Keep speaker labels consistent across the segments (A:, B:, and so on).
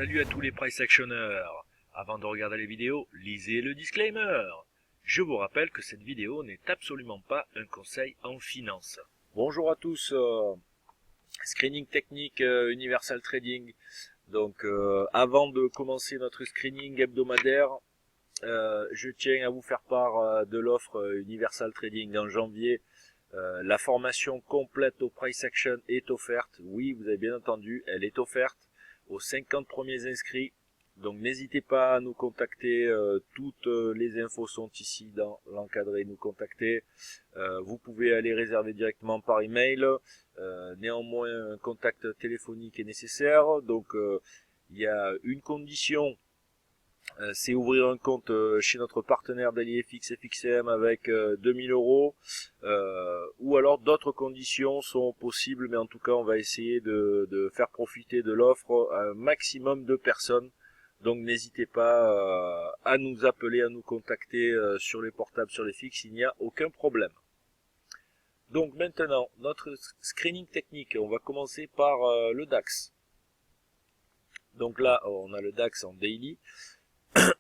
A: Salut à tous les price actionneurs. Avant de regarder les vidéos, lisez le disclaimer. Je vous rappelle que cette vidéo n'est absolument pas un conseil en finance.
B: Bonjour à tous, screening technique Universal Trading. Donc avant de commencer notre screening hebdomadaire, je tiens à vous faire part de l'offre Universal Trading en janvier. La formation complète au price action est offerte. Oui, vous avez bien entendu, elle est offerte aux 50 premiers inscrits. Donc n'hésitez pas à nous contacter, toutes les infos sont ici dans l'encadré, nous contacter. Vous pouvez aller réserver directement par email. Néanmoins, un contact téléphonique est nécessaire. Donc il y a une condition, c'est ouvrir un compte chez notre partenaire d'AliFX FXM avec 2000 euros. Ou alors d'autres conditions sont possibles, mais en tout cas on va essayer de faire profiter de l'offre à un maximum de personnes. Donc n'hésitez pas à nous appeler, à nous contacter sur les portables, sur les fixes, il n'y a aucun problème. Donc maintenant, notre screening technique, on va commencer par le DAX. Donc là, on a le DAX en daily.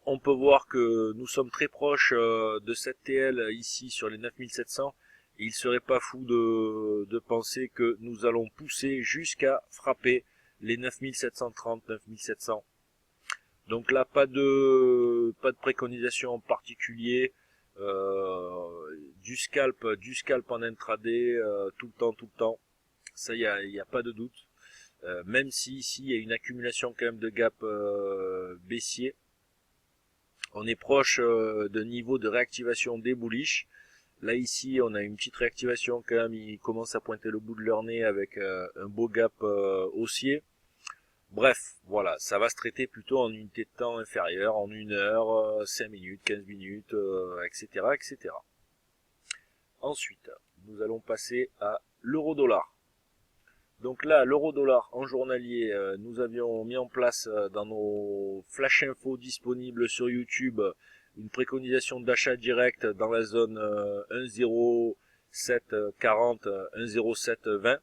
B: On peut voir que nous sommes très proches de cette TL ici sur les 9700. Et il serait pas fou de penser que nous allons pousser jusqu'à frapper les 9730, 9700. Donc là, pas de préconisation en particulier, du scalp en intraday, tout le temps. Ça, il y a pas de doute. Même si ici il y a une accumulation quand même de gap baissier, on est proche de niveau de réactivation des bullish. Là ici, on a une petite réactivation quand même. Il commence à pointer le bout de leur nez avec un beau gap haussier. Bref, voilà, ça va se traiter plutôt en unité de temps inférieure, en 1 heure, 5 minutes, 15 minutes, etc., etc. Ensuite, nous allons passer à l'euro-dollar. Donc là, l'euro-dollar en journalier, nous avions mis en place dans nos flash infos disponibles sur YouTube une préconisation d'achat direct dans la zone 1,0740, 1,0720.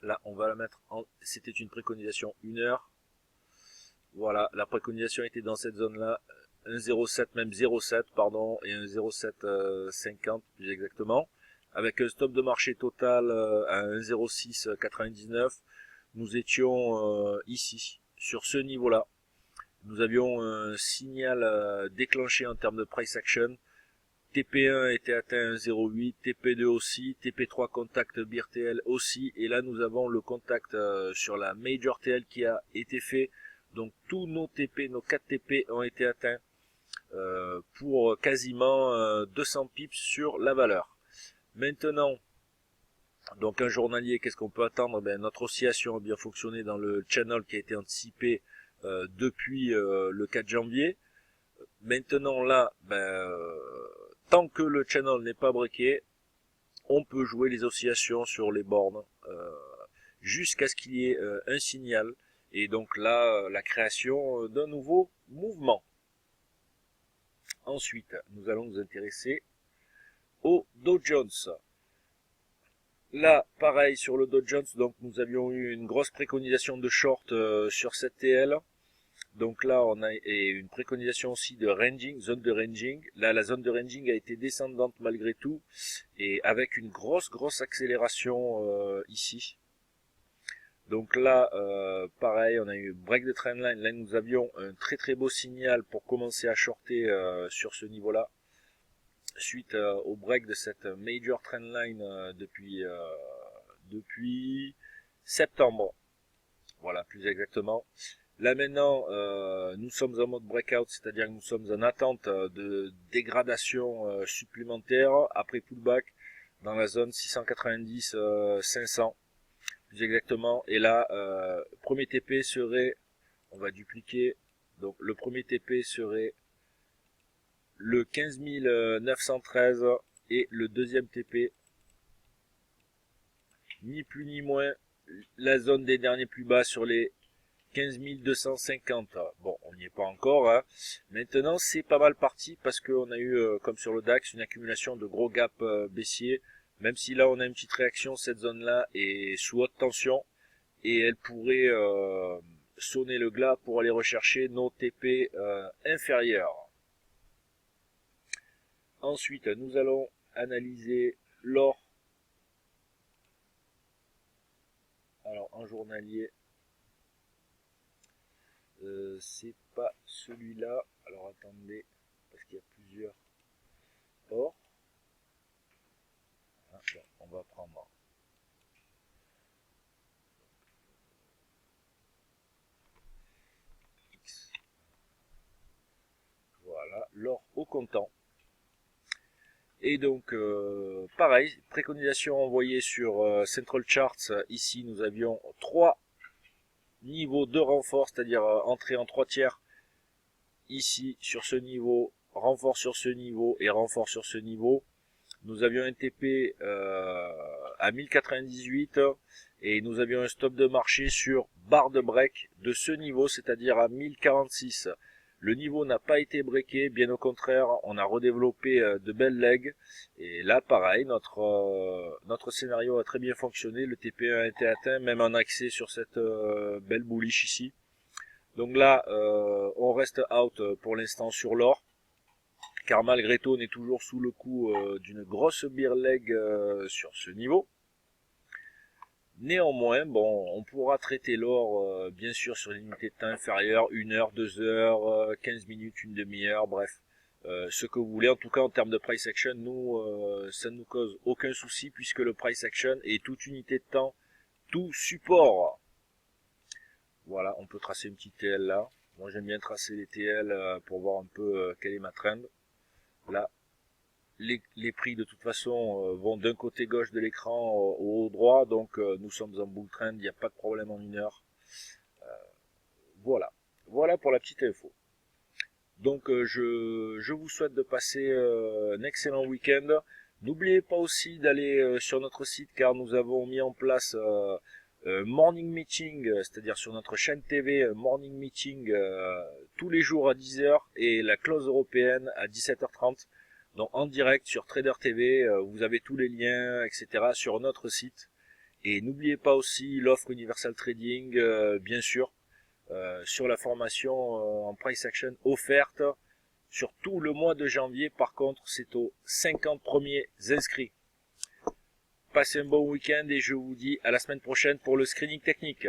B: Là, on va la mettre en... C'était une préconisation 1 heure. Voilà, la préconisation était dans cette zone-là, 1,07, même 0,7, pardon, et 1,0750 plus exactement. Avec un stop de marché total à 1,0699. Nous étions ici, sur ce niveau-là. Nous avions un signal déclenché en termes de price action. TP1 était atteint à 1,08, TP2 aussi, TP3 contact BIRTL aussi, et là nous avons le contact sur la Major TL qui a été fait. Donc tous nos TP, nos 4 TP ont été atteints pour quasiment 200 pips sur la valeur. Maintenant, donc un journalier, qu'est-ce qu'on peut attendre? Notre oscillation a bien fonctionné dans le channel qui a été anticipé depuis le 4 janvier. Maintenant là, tant que le channel n'est pas breaké, on peut jouer les oscillations sur les bornes jusqu'à ce qu'il y ait un signal. Et donc là, la création d'un nouveau mouvement. Ensuite, nous allons nous intéresser au Dow Jones. Là, pareil sur le Dow Jones, donc nous avions eu une grosse préconisation de short sur cette TL. Donc là, on a une préconisation aussi de ranging, zone de ranging. Là, la zone de ranging a été descendante malgré tout, et avec une grosse accélération ici. Donc là, pareil, on a eu break de trendline. Là, nous avions un très beau signal pour commencer à shorter sur ce niveau-là, suite au break de cette major trendline depuis septembre. Voilà, plus exactement. Là maintenant, nous sommes en mode breakout, c'est-à-dire que nous sommes en attente de dégradation supplémentaire après pullback dans la zone 690-500, plus exactement. Et là, premier TP serait, on va dupliquer, donc le premier TP serait le 15 913 et le deuxième TP, ni plus ni moins, la zone des derniers plus bas sur les 15 250. Bon, on n'y est pas encore, hein. Maintenant, c'est pas mal parti parce qu'on a eu, comme sur le DAX, une accumulation de gros gaps baissiers. Même si là, on a une petite réaction, cette zone-là est sous haute tension et elle pourrait sonner le glas pour aller rechercher nos TP inférieurs. Ensuite, nous allons analyser l'or. Alors, en journalier, c'est pas celui-là. Alors, attendez, parce qu'il y a plusieurs or. Ah, bon, on va prendre. Voilà, l'or au comptant. Et donc, pareil, préconisation envoyée sur Central Charts. Ici, nous avions 3 niveaux de renfort, c'est-à-dire entrée en 3 tiers. Ici, sur ce niveau, renfort sur ce niveau et renfort sur ce niveau. Nous avions un TP à 1098 et nous avions un stop de marché sur barre de break de ce niveau, c'est-à-dire à 1046. Le niveau n'a pas été breaké, bien au contraire, on a redéveloppé de belles legs. Et là, pareil, notre scénario a très bien fonctionné. Le TP1 a été atteint, même en accès sur cette belle bullish ici. Donc là, on reste out pour l'instant sur l'or. Car malgré tout, on est toujours sous le coup d'une grosse bear leg sur ce niveau. Néanmoins, bon, on pourra traiter l'or, bien sûr, sur les unités de temps inférieures, 1 heure, 2 heures, 15 minutes, une demi-heure, bref, ce que vous voulez. En tout cas, en termes de price action, nous, ça ne nous cause aucun souci, puisque le price action est toute unité de temps, tout support. Voilà, on peut tracer une petite TL là. Moi, j'aime bien tracer les TL pour voir un peu quelle est ma trend. Là, les prix de toute façon vont d'un côté gauche de l'écran au haut droit, donc nous sommes en bull trend, il n'y a pas de problème en 1 heure. Voilà pour la petite info. Donc je vous souhaite de passer un excellent week-end. N'oubliez pas aussi d'aller sur notre site, car nous avons mis en place morning meeting, c'est-à-dire sur notre chaîne TV, morning meeting tous les jours à 10 h et la close européenne à 17h30. Donc en direct sur Trader TV, vous avez tous les liens, etc. sur notre site. Et n'oubliez pas aussi l'offre Universal Trading, bien sûr, sur la formation en price action offerte sur tout le mois de janvier. Par contre, c'est aux 50 premiers inscrits. Passez un bon week-end et je vous dis à la semaine prochaine pour le screening technique.